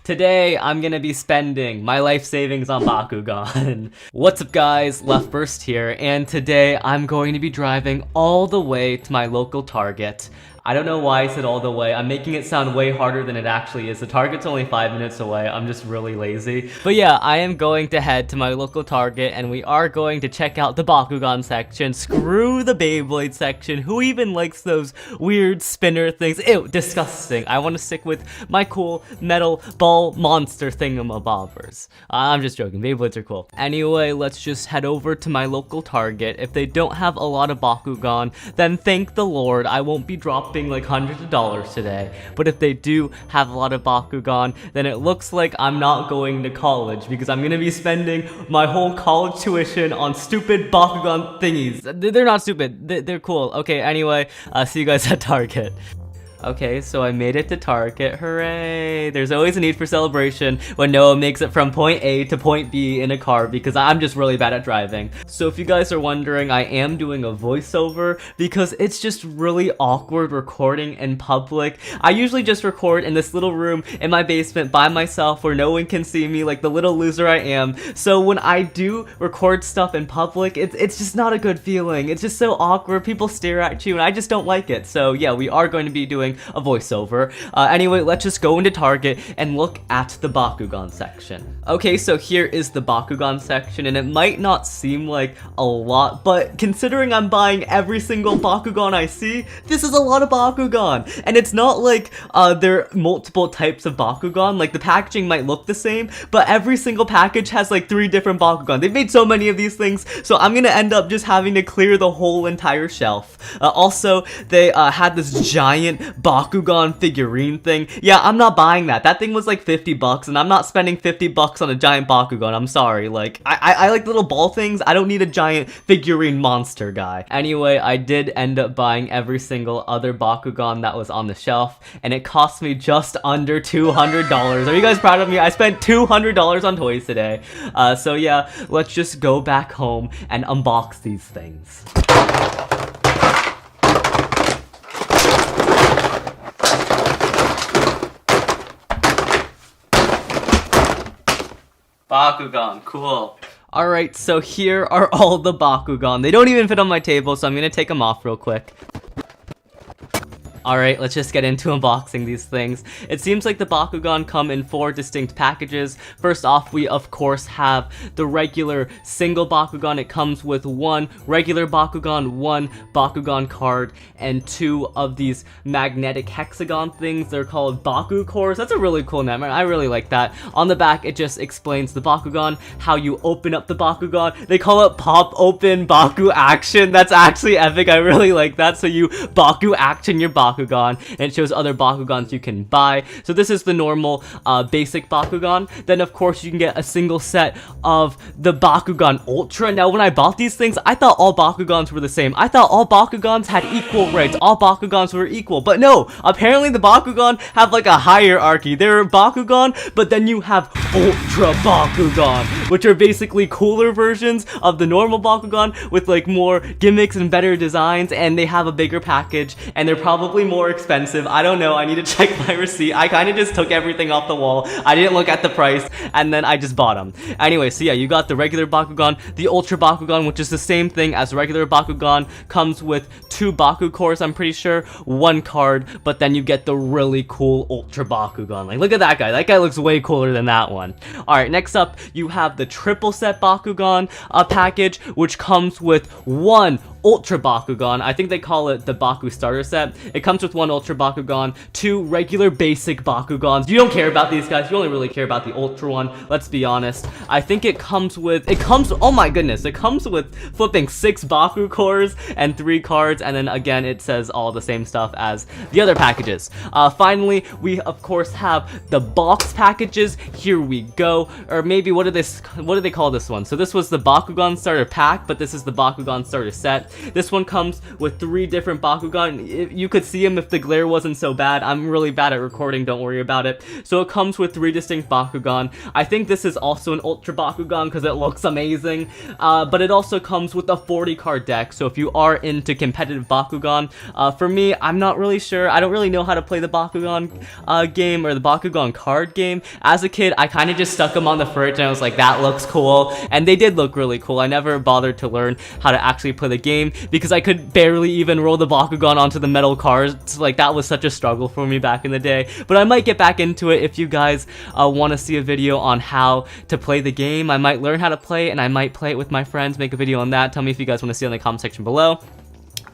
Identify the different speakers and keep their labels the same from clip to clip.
Speaker 1: Today, I'm gonna be spending my life savings on Bakugan. What's up guys, LeftBurst here, and today I'm going to be driving all the way to my local Target. I don't know why I said all the way. I'm making it sound way harder than it actually is. The Target's only 5 minutes away. I'm just really lazy. But yeah, I am going to head to my local Target and we are going to check out the Bakugan section. Screw the Beyblade section. Who even likes those weird spinner things? Ew, disgusting. I want to stick with my cool metal ball monster thingamabobbers. I'm just joking. Beyblades are cool. Anyway, let's just head over to my local Target. If they don't have a lot of Bakugan, then thank the Lord, I won't be dropping like hundreds of dollars today. But if they do have a lot of Bakugan, then it looks like I'm not going to college because I'm gonna be spending my whole college tuition on stupid Bakugan thingies. They're not stupid, they're cool. Okay, anyway, see you guys at Target. Okay, so I made it to Target, hooray! There's always a need for celebration when Noah makes it from point A to point B in a car because I'm just really bad at driving. So if you guys are wondering, I am doing a voiceover because it's just really awkward recording in public. I usually just record in this little room in my basement by myself where no one can see me like the little loser I am. So when I do record stuff in public, it's just not a good feeling. It's just so awkward, people stare at you and I just don't like it. So yeah, we are going to be doing a voiceover. Anyway, let's just go into Target and look at the Bakugan section. Okay, so here is the Bakugan section, and it might not seem like a lot, but considering I'm buying every single Bakugan I see, this is a lot of Bakugan. And it's not like there are multiple types of Bakugan, like the packaging might look the same, but every single package has like 3 different Bakugan. They've made so many of these things, so I'm gonna end up just having to clear the whole entire shelf. Also, they had this giant Bakugan figurine thing. Yeah, I'm not buying that. That thing was like 50 bucks, and I'm not spending 50 bucks on a giant Bakugan. I'm sorry. Like, I like little ball things. I don't need a giant figurine monster guy. Anyway, I did end up buying every single other Bakugan that was on the shelf, and it cost me just under $200. Are you guys proud of me? I spent $200 on toys today. So yeah, let's just go back home and unbox these things. Bakugan, cool. Alright, so here are all the Bakugan. They don't even fit on my table, so I'm gonna take them off real quick. Alright, let's just get into unboxing these things. It seems like the Bakugan come in 4 distinct packages. First off, we of course have the regular single Bakugan. It comes with 1 regular Bakugan, 1 Bakugan card, and 2 of these magnetic hexagon things. They're called Baku cores. That's a really cool name. I really like that. On the back, it just explains the Bakugan, how you open up the Bakugan. They call it Pop Open Baku Action. That's actually epic. I really like that. So you Baku action your Bakugan, and it shows other Bakugans you can buy. So this is the normal basic Bakugan. Then of course you can get a single set of the Bakugan Ultra. Now when I bought these things, I thought all Bakugans were the same. I thought all Bakugans had equal rights. All Bakugans were equal. But no, apparently the Bakugan have like a hierarchy. There are Bakugan, but then you have Ultra Bakugan, which are basically cooler versions of the normal Bakugan with like more gimmicks and better designs, and they have a bigger package, and they're probably more expensive. I don't know. I need to check my receipt. I kind of just took everything off the wall. I didn't look at the price, and then I just bought them. Anyway, so yeah, you got the regular Bakugan, the Ultra Bakugan, which is the same thing as regular Bakugan, comes with 2 Baku cores, I'm pretty sure, 1 card, but then you get the really cool Ultra Bakugan. Like, look at that guy. That guy looks way cooler than that one. Alright, next up, you have the triple set Bakugan package, which comes with 1 Ultra Bakugan. I think they call it the Baku starter set. It comes with 1 Ultra Bakugan, 2 regular basic Bakugans. You don't care about these guys. You only really care about the Ultra one. Let's be honest. I think it comes with, oh my goodness, it comes with flipping 6 Baku cores and 3 cards, and then again, it says all the same stuff as the other packages. Finally, we of course have the box packages. Here we go. Or maybe what do they call this one? So this was the Bakugan starter pack, but this is the Bakugan starter set. This one comes with 3 different Bakugan. You could see them if the glare wasn't so bad. I'm really bad at recording, don't worry about it. So it comes with 3 distinct Bakugan. I think this is also an Ultra Bakugan because it looks amazing. But it also comes with a 40 card deck. So if you are into competitive Bakugan, for me, I'm not really sure. I don't really know how to play the Bakugan game or the Bakugan card game. As a kid, I kind of just stuck them on the fridge and I was like, that looks cool. And they did look really cool. I never bothered to learn how to actually play the game because I could barely even roll the Bakugan onto the metal cards. Like, that was such a struggle for me back in the day. But I might get back into it if you guys want to see a video on how to play the game. I might learn how to play it and I might play it with my friends, make a video on that. Tell me if you guys want to see it in the comment section below.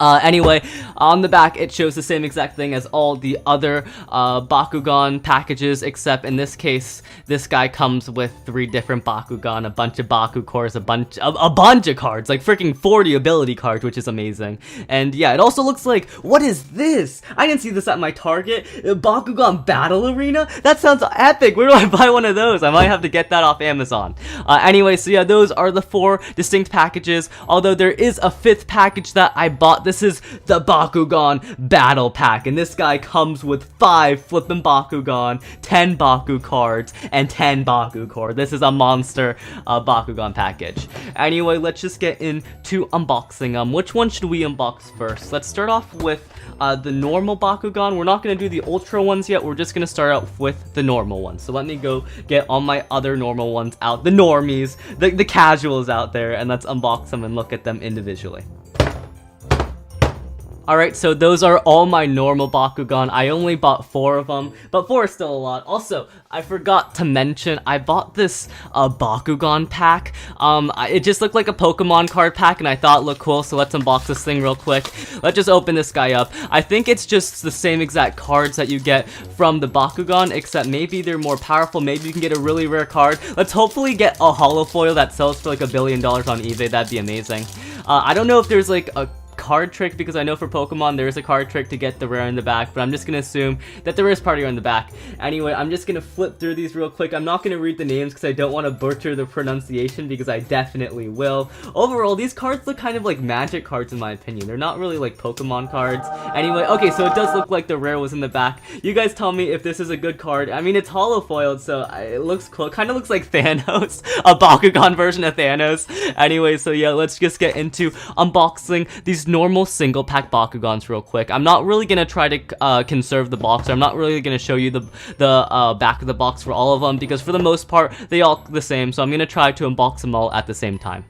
Speaker 1: Anyway, on the back, it shows the same exact thing as all the other Bakugan packages, except in this case, this guy comes with 3 different Bakugan, a bunch of Baku cores, a bunch of cards, like freaking 40 ability cards, which is amazing. And yeah, it also looks like, what is this? I didn't see this at my Target. Bakugan Battle Arena? That sounds epic. Where do I buy one of those? I might have to get that off Amazon. Anyway, so yeah, those are the 4 distinct packages, although there is a 5th package that I bought. This is the Bakugan Battle Pack, and this guy comes with 5 flippin' Bakugan, 10 Baku cards, and 10 Baku core. This is a monster Bakugan package. Anyway, let's just get into unboxing them. Which one should we unbox first? Let's start off with the normal Bakugan. We're not going to do the Ultra ones yet. We're just going to start out with the normal ones. So let me go get all my other normal ones out, the normies, the casuals out there, and let's unbox them and look at them individually. Alright, so those are all my normal Bakugan. I only bought 4 of them, but 4 is still a lot. Also, I forgot to mention, I bought this Bakugan pack. It just looked like a Pokemon card pack, and I thought it looked cool, so let's unbox this thing real quick. Let's just open this guy up. I think it's just the same exact cards that you get from the Bakugan, except maybe they're more powerful. Maybe you can get a really rare card. Let's hopefully get a holo foil that sells for like $1 billion on eBay. That'd be amazing. I don't know if there's like a card trick, because I know for Pokemon there is a card trick to get the rare in the back, but I'm just gonna assume that there is part rare in the back. Anyway, I'm just gonna flip through these real quick. I'm not gonna read the names because I don't want to butcher the pronunciation, because I definitely will. Overall, these cards look kind of like magic cards in my opinion. They're not really like Pokemon cards. Anyway, okay, so it does look like the rare was in the back. You guys tell me if this is a good card. I mean, it's holo foiled, so it looks cool. Kind of looks like Thanos, a Bakugan version of Thanos. Anyway, so yeah, let's just get into unboxing these normal single pack Bakugans real quick. I'm not really gonna try to conserve the box. I'm not really gonna show you the back of the box for all of them, because for the most part they all look the same, so I'm gonna try to unbox them all at the same time.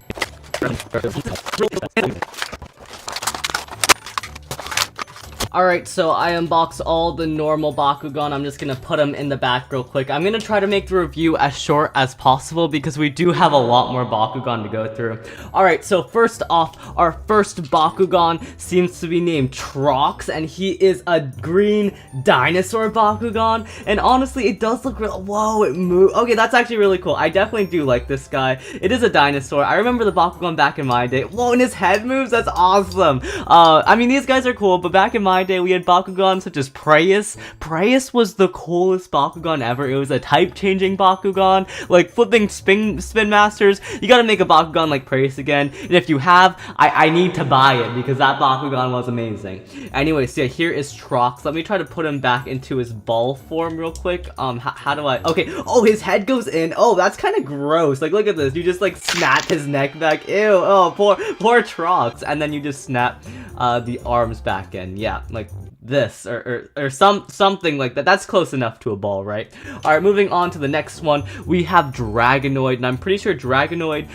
Speaker 1: Alright, so I unboxed all the normal Bakugan. I'm just gonna put them in the back real quick. I'm gonna try to make the review as short as possible because we do have a lot more Bakugan to go through. Alright, so first off, our first Bakugan seems to be named Trox, and he is a green dinosaur Bakugan. And honestly, it does look real. Whoa, it moved. Okay, that's actually really cool. I definitely do like this guy. It is a dinosaur. I remember the Bakugan back in my day. Whoa, and his head moves? That's awesome. I mean, these guys are cool, but back in my day, we had Bakugan such as Preyas. Preyas was the coolest Bakugan ever. It was a type-changing Bakugan, like flipping spin masters. You gotta make a Bakugan like Preyas again, and if you have, I need to buy it because that Bakugan was amazing. Anyway, so yeah, here is Trox. Let me try to put him back into his ball form real quick. How do I? Okay. Oh, his head goes in. Oh, that's kind of gross. Like, look at this. You just like snap his neck back. Ew. Oh, poor Trox. And then you just snap the arms back in. Yeah, like this or something like that. That's close enough to a ball, right? Alright, moving on to the next one, we have Dragonoid, and I'm pretty sure Dragonoid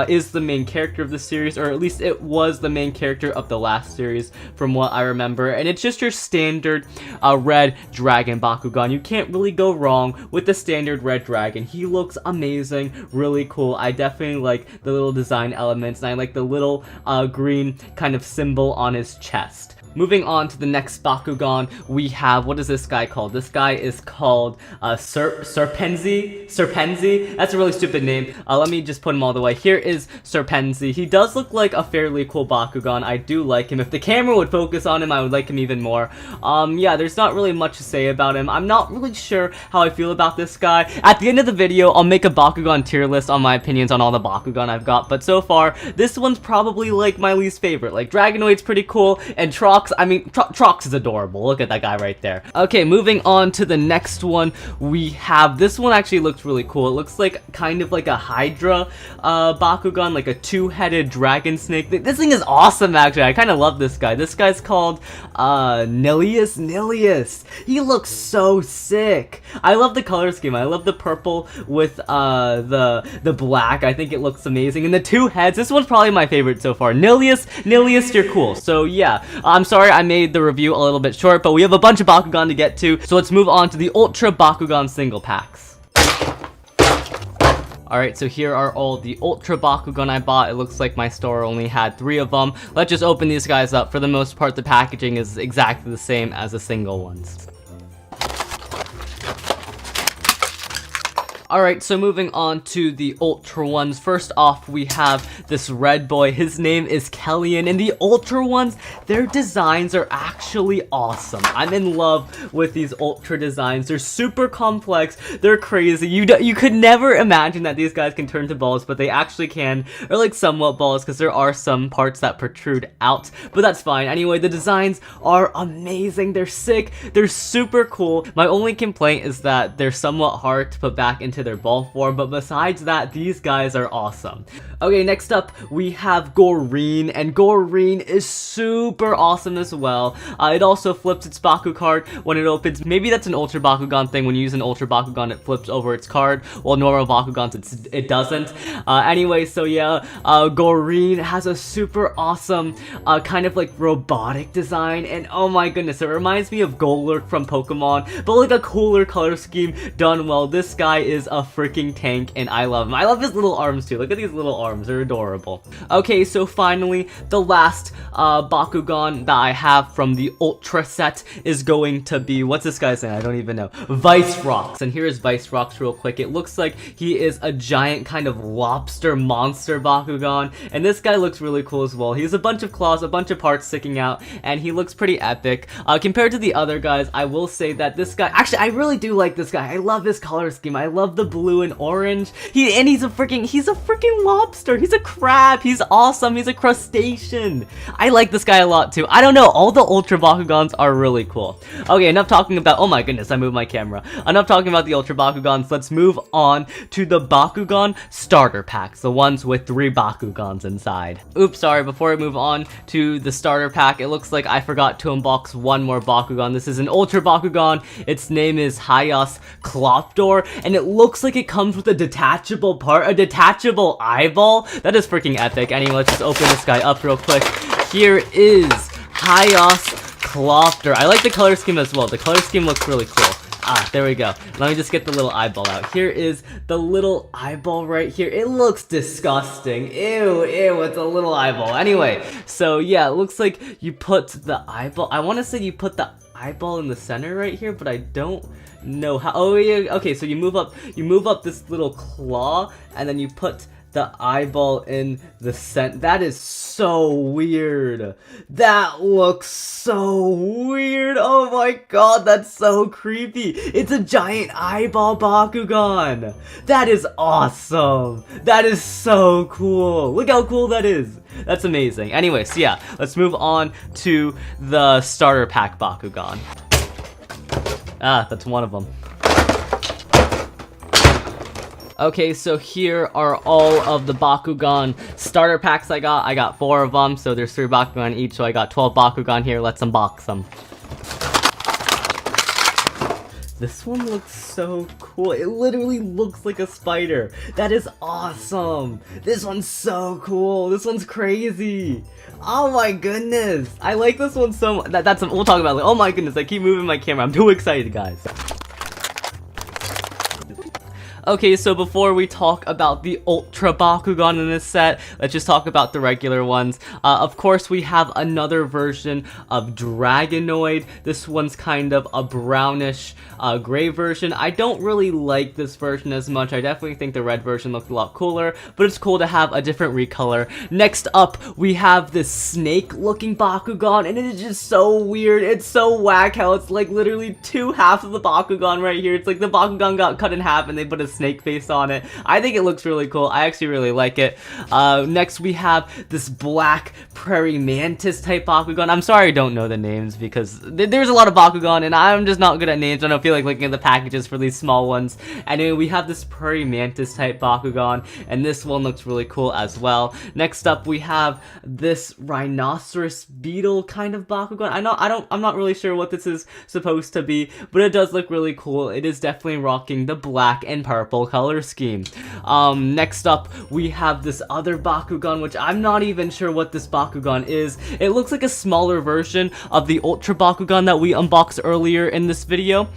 Speaker 1: is the main character of the series, or at least it was the main character of the last series from what I remember, and it's just your standard red dragon Bakugan. You can't really go wrong with the standard red dragon. He looks amazing, really cool. I definitely like the little design elements, and I like the little green kind of symbol on his chest. moving on to the next Bakugan, we have, what is this guy called? This guy is called Serpenzi. That's a really stupid name. Let me just put him all the way. Here is Serpenzi. He does look like a fairly cool Bakugan. I do like him. If the camera would focus on him, I would like him even more. Yeah, there's not really much to say about him. I'm not really sure how I feel about this guy. At the end of the video, I'll make a Bakugan tier list on my opinions on all the Bakugan I've got, but so far, this one's probably like my least favorite. Like, Dragonoid's pretty cool, and Trox, I mean, Trox is adorable. Look at that guy right there. Okay, moving on to the next one, we have, this one actually looks really cool. It looks like kind of like a Hydra Bakugan, like a two-headed dragon snake. This thing is awesome, actually. I kind of love this guy. This guy's called Nilius. He looks so sick. I love the color scheme. I love the purple with the black. I think it looks amazing. And the two heads, this one's probably my favorite so far. Nilius, you're cool. So yeah, I'm sorry I made the review a little bit short, but we have a bunch of Bakugan to get to, so let's move on to the Ultra Bakugan single packs. Alright, so here are all the Ultra Bakugan I bought. It looks like my store only had 3 of them. Let's just open these guys up. For the most part, the packaging is exactly the same as the single ones. Alright, so moving on to the Ultra ones. First off, we have this red boy. His name is Kellyan. And the Ultra ones, their designs are actually awesome. I'm in love with these Ultra designs. They're super complex. They're crazy. You could never imagine that these guys can turn to balls, but they actually can. Or like somewhat balls, because there are some parts that protrude out. But that's fine. Anyway, the designs are amazing. They're sick. They're super cool. My only complaint is that they're somewhat hard to put back into their ball form, but besides that, these guys are awesome. Okay, next up we have Goreen, and Goreen is super awesome as well. It also flips its Baku card when it opens. Maybe that's an Ultra Bakugan thing. When you use an Ultra Bakugan, it flips over its card, while normal Bakugans it doesn't. Anyway, so yeah, Goreen has a super awesome kind of like robotic design, and oh my goodness, it reminds me of Golurk from Pokemon, but like a cooler color scheme done well. This guy is a freaking tank, and I love him. I love his little arms too. Look at these little arms. They're adorable. Okay, so finally, the last Bakugan that I have from the Ultra set is going to be, what's this guy's name? I don't even know. Vicerox. And here's Vicerox real quick. It looks like he is a giant kind of lobster monster Bakugan, and this guy looks really cool as well. He has a bunch of claws, a bunch of parts sticking out, and he looks pretty epic. Compared to the other guys, I will say that this guy, actually, I really do like this guy. I love his color scheme. I love the blue and orange. He's a freaking lobster. He's a crab. He's awesome. He's a crustacean. I like this guy a lot too. I don't know. All the Ultra Bakugans are really cool. Okay, enough talking about, oh my goodness, I moved my camera. Enough talking about the Ultra Bakugans. Let's move on to the Bakugan starter packs, the ones with 3 Bakugans inside. Oops, sorry, before I move on to the starter pack, it looks like I forgot to unbox one more Bakugan. This is an Ultra Bakugan. Its name is Hayas Klopdor, and it looks like it comes with a detachable part, a detachable eyeball. That is freaking epic. Anyway, let's just open this guy up real quick. Here is Hayas Klopdor. I like the color scheme as well. The color scheme looks really cool. There we go. Let me just get the little eyeball out. Here is the little eyeball right here. It looks disgusting. Ew, it's a little eyeball. Anyway, so yeah, it looks like you put the eyeball. I want to say you put the eyeball in the center right here, but I don't know how. Oh yeah, okay, so you move up this little claw, and then you put the eyeball in the center. That is so weird. That looks so weird. Oh my god, that's so creepy. It's a giant eyeball Bakugan. That is awesome. That is so cool. Look how cool that is. That's amazing. Anyway, so yeah, let's move on to the starter pack Bakugan. That's one of them. Okay, so here are all of the Bakugan starter packs I got. I got 4 of them, so there's 3 Bakugan each, so I got 12 Bakugan here. Let's unbox them. This one looks so cool. It literally looks like a spider. That is awesome. This one's so cool. This one's crazy. Oh my goodness. I like this one so much. We'll talk about it. Oh my goodness, I keep moving my camera. I'm too excited, guys. Okay, so before we talk about the Ultra Bakugan in this set, let's just talk about the regular ones. Of course, we have another version of Dragonoid. This one's kind of a brownish gray version. I don't really like this version as much. I definitely think the red version looked a lot cooler, but it's cool to have a different recolor. Next up, we have this snake-looking Bakugan, and it is just so weird. It's so whack how it's like literally two halves of the Bakugan right here. It's like the Bakugan got cut in half and they put a snake face on it. I think it looks really cool. I actually really like it. Next we have this black prairie mantis type Bakugan. I'm sorry I don't know the names because there's a lot of Bakugan and I'm just not good at names. I don't feel like looking at the packages for these small ones. Anyway, we have this prairie mantis type Bakugan, and this one looks really cool as well. Next up we have this rhinoceros beetle kind of Bakugan. I'm not really sure what this is supposed to be, but it does look really cool. It is definitely rocking the black and purple color scheme. Next up, we have this other Bakugan, which I'm not even sure what this Bakugan is. It looks like a smaller version of the Ultra Bakugan that we unboxed earlier in this video.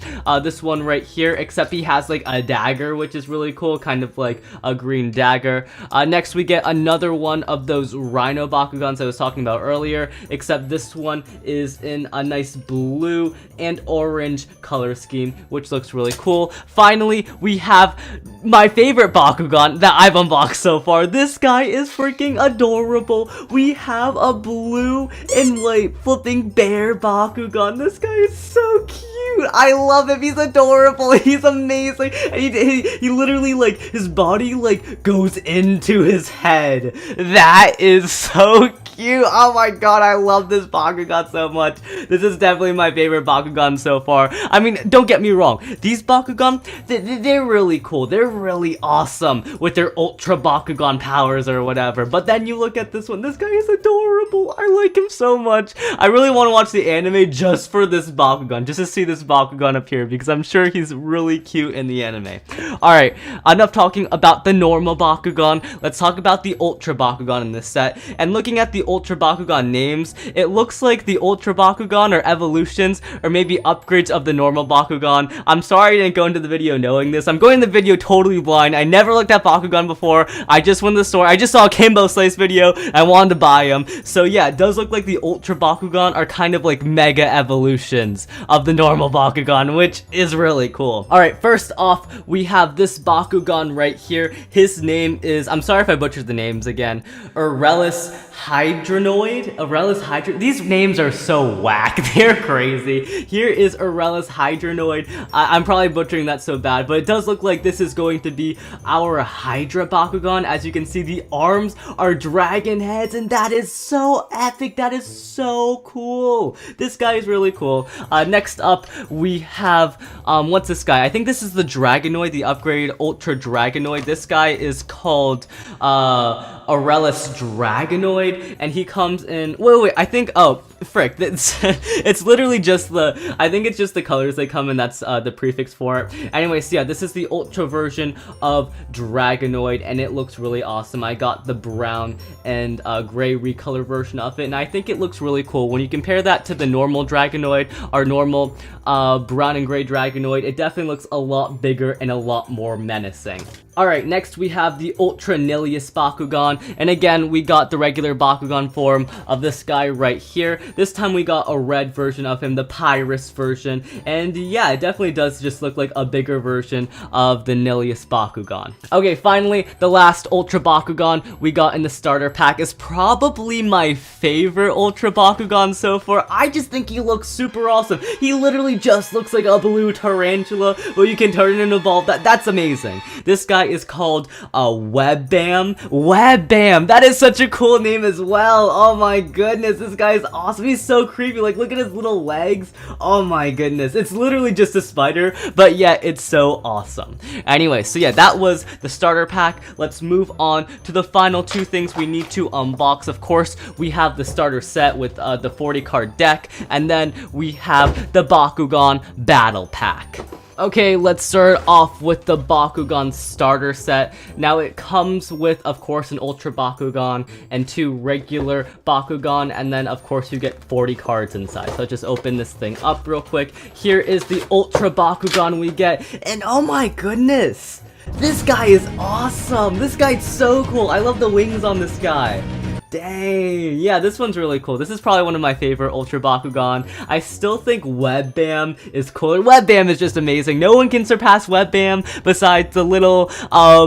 Speaker 1: This one right here, except he has like a dagger, which is really cool, kind of like a green dagger. Next, we get another one of those Rhino Bakugans I was talking about earlier, except this one is in a nice blue and orange color scheme, which looks really cool. Finally, we have my favorite Bakugan that I've unboxed so far. This guy is freaking adorable. We have a blue and white flipping bear Bakugan. This guy is so cute. I love him. He's adorable. He's amazing. And he literally, like, his body, like, goes into his head. That is so cute. Oh my god, I love this Bakugan so much. This is definitely my favorite Bakugan so far. I mean, don't get me wrong. These Bakugan, they're really cool. They're really awesome with their Ultra Bakugan powers or whatever. But then you look at this one. This guy is adorable. I like him so much. I really want to watch the anime just for this Bakugan, just to see this Bakugan appear, because I'm sure he's really cute in the anime. Alright, enough talking about the normal Bakugan. Let's talk about the Ultra Bakugan in this set. And looking at the Ultra Bakugan names, it looks like the Ultra Bakugan are evolutions or maybe upgrades of the normal Bakugan. I'm sorry I didn't go into the video knowing this. I'm going in the video totally blind. I never looked at Bakugan before. I just went to the store. I just saw a Kimbo Slice video. I wanted to buy them. So yeah, it does look like the Ultra Bakugan are kind of like mega evolutions of the normal Bakugan, which is really cool. Alright, first off, we have this Bakugan right here. His name is, I'm sorry if I butchered the names again, Aurelis Hydronoid? These names are so whack. They're crazy. Here is Aurelis Hydronoid. I'm probably butchering that so bad, but it does look like this is going to be our Hydra Bakugan. As you can see, the arms are dragon heads, and that is so epic. That is so cool. This guy is really cool. Next up, we have, what's this guy? I think this is the Dragonoid, the upgrade Ultra Dragonoid. This guy is called, Aurelis Dragonoid, and he comes in, wait, I think, oh, frick, it's literally just the, I think it's just the colors they come in, that's the prefix for it. Anyways, yeah, this is the Ultra version of Dragonoid, and it looks really awesome. I got the brown and gray recolor version of it, and I think it looks really cool. When you compare that to the normal Dragonoid, our normal brown and gray Dragonoid, it definitely looks a lot bigger and a lot more menacing. Alright, next we have the Ultra Nilius Bakugan, and again, we got the regular Bakugan form of this guy right here. This time we got a red version of him, the Pyrus version, and yeah, it definitely does just look like a bigger version of the Nilius Bakugan. Okay, finally, the last Ultra Bakugan we got in the starter pack is probably my favorite Ultra Bakugan so far. I just think he looks super awesome. He literally just looks like a blue tarantula, but you can turn it into a ball. That's amazing. This guy is called Webbam. Webbam! That is such a cool name as well. Oh my goodness, this guy is awesome. He's so creepy. Like, look at his little legs. Oh my goodness. It's literally just a spider, but yeah, it's so awesome. Anyway, so yeah, that was the starter pack. Let's move on to the final two things we need to unbox. Of course, we have the starter set with the 40 card deck, and then we have the Bakugan Battle Pack. Okay, let's start off with the Bakugan starter set. Now it comes with, of course, an Ultra Bakugan and 2 regular Bakugan, and then of course you get 40 cards inside. So just open this thing up real quick. Here is the Ultra Bakugan we get, and oh my goodness! This guy is awesome. This guy's so cool. I love the wings on this guy. Dang, yeah, this one's really cool. This is probably one of my favorite Ultra Bakugan. I still think Web Bam is cooler. Web Bam is just amazing. No one can surpass Web Bam besides the little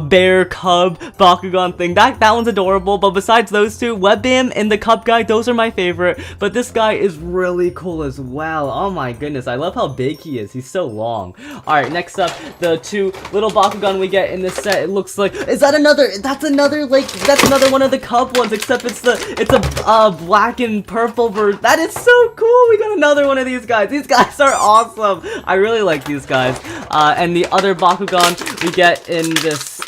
Speaker 1: bear cub Bakugan thing. That one's adorable, but besides those two, Web Bam and the cub guy, those are my favorite. But this guy is really cool as well. Oh my goodness, I love how big he is. He's so long. Alright, next up, the two little Bakugan we get in this set. It looks like, that's another one of the cub ones, except it's a black and purple version. That is so cool. We got another one of these guys. These guys are awesome. I really like these guys. And the other Bakugan we get in this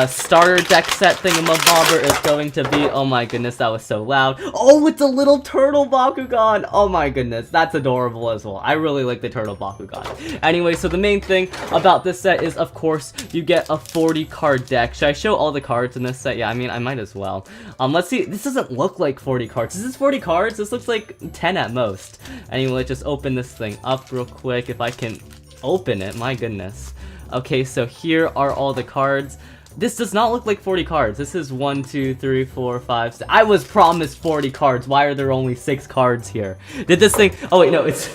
Speaker 1: starter deck set thingamabobber is going to be, oh my goodness, that was so loud. Oh, it's a little turtle Bakugan. Oh my goodness, that's adorable as well. I really like the turtle Bakugan. Anyway, so the main thing about this set is, of course, you get a 40 card deck. Should I show all the cards in this set? Yeah, I mean, I might as well. Let's see. This doesn't look like 40 cards. Is this 40 cards? This looks like 10 at most. Anyway, let's just open this thing up real quick if I can open it. My goodness. Okay, so here are all the cards. This does not look like 40 cards. This is 1, 2, 3, 4, 5, 6. I was promised 40 cards. Why are there only 6 cards here? Did this thing... Oh, wait, no, it's...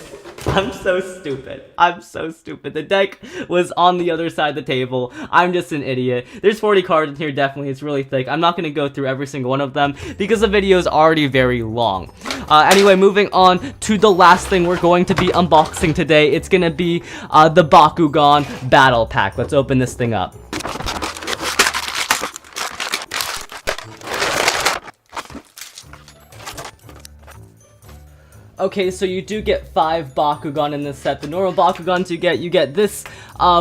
Speaker 1: I'm so stupid. I'm so stupid. The deck was on the other side of the table. I'm just an idiot. There's 40 cards in here, definitely. It's really thick. I'm not going to go through every single one of them because the video is already very long. Anyway, moving on to the last thing we're going to be unboxing today. It's going to be the Bakugan Battle Pack. Let's open this thing up. Okay, so you do get 5 Bakugan in this set. The normal Bakugans you get this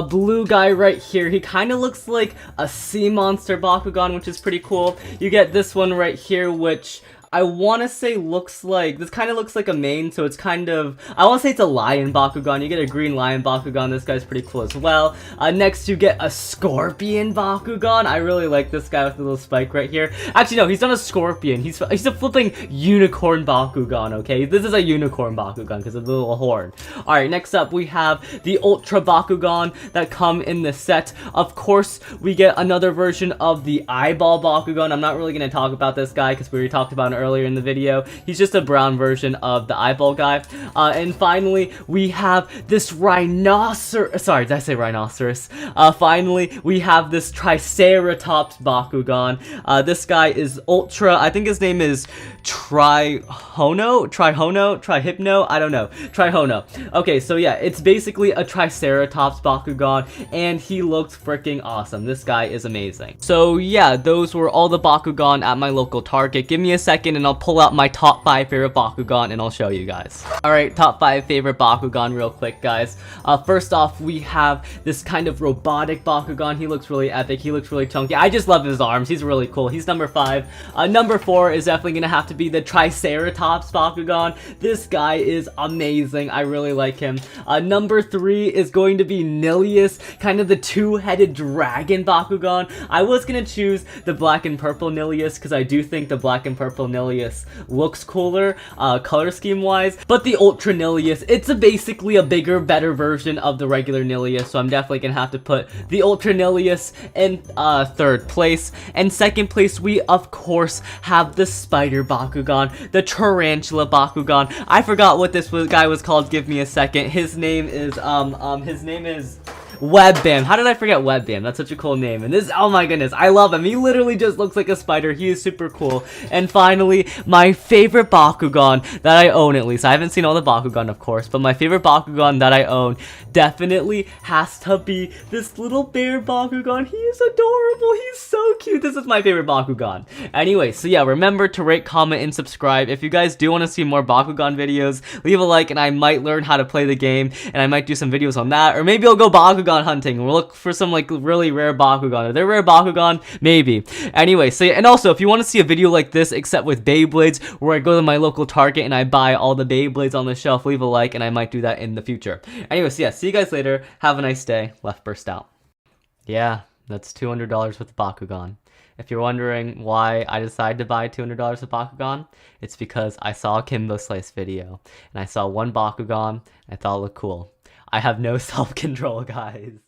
Speaker 1: blue guy right here. He kind of looks like a sea monster Bakugan, which is pretty cool. You get this one right here, which I want to say this kind of looks like a mane, so it's kind of, I want to say it's a lion Bakugan. You get a green lion Bakugan. This guy's pretty cool as well. Next, you get a scorpion Bakugan. I really like this guy with the little spike right here. Actually, no, he's not a scorpion. He's a flipping unicorn Bakugan, okay? This is a unicorn Bakugan because of the little horn. Alright, next up, we have the Ultra Bakugan that come in the set. Of course, we get another version of the eyeball Bakugan. I'm not really going to talk about this guy because we already talked about it earlier in the video. He's just a brown version of the eyeball guy. And finally, we have this rhinoceros. Sorry, did I say rhinoceros? Finally, we have this Triceratops Bakugan. This guy is Ultra. I think his name is Trihono, I don't know. Trihono. Okay, so yeah, it's basically a Triceratops Bakugan, and he looks freaking awesome. This guy is amazing. So yeah, those were all the Bakugan at my local Target. Give me a second and I'll pull out my top 5 favorite Bakugan and I'll show you guys. Alright, top 5 favorite Bakugan real quick, guys. First off, we have this kind of robotic Bakugan. He looks really epic. He looks really chunky. I just love his arms. He's really cool. He's number 5. Number 4 is definitely gonna have to be the Triceratops Bakugan. This guy is amazing. I really like him. Number 3 is going to be Nilius, kind of the two-headed dragon Bakugan. I was gonna choose the black and purple Nilius because I do think the black and purple Nilius looks cooler, color scheme wise, but the Ultra Nilius, it's basically a bigger, better version of the regular Nilius, so I'm definitely gonna have to put the Ultra Nilius in 3rd place. And 2nd place, we of course have the Spider Bakugan, the Tarantula Bakugan. I forgot what this guy was called. Give me a second. His name is Web Bam. How did I forget Web Bam? That's such a cool name. And this, oh my goodness, I love him. He literally just looks like a spider. He is super cool. And finally, my favorite Bakugan that I own, at least. I haven't seen all the Bakugan, of course, but my favorite Bakugan that I own definitely has to be this little bear Bakugan. He is adorable. He's so cute. This is my favorite Bakugan. Anyway, so yeah, remember to rate, comment, and subscribe. If you guys do want to see more Bakugan videos, leave a like, and I might learn how to play the game, and I might do some videos on that, or maybe I'll go Bakugan hunting. We'll look for some like really rare Bakugan. Are there rare Bakugan? Maybe. Anyway, so yeah, and also if you want to see a video like this except with Beyblades, where I go to my local Target and I buy all the Beyblades on the shelf, leave a like and I might do that in the future. Anyway, so yeah, see you guys later. Have a nice day. LeftBurst out. Yeah, that's $200 worth of Bakugan. If you're wondering why I decided to buy $200 of Bakugan, it's because I saw a Kimbo Slice video and I saw one Bakugan and I thought it looked cool. I have no self-control, guys.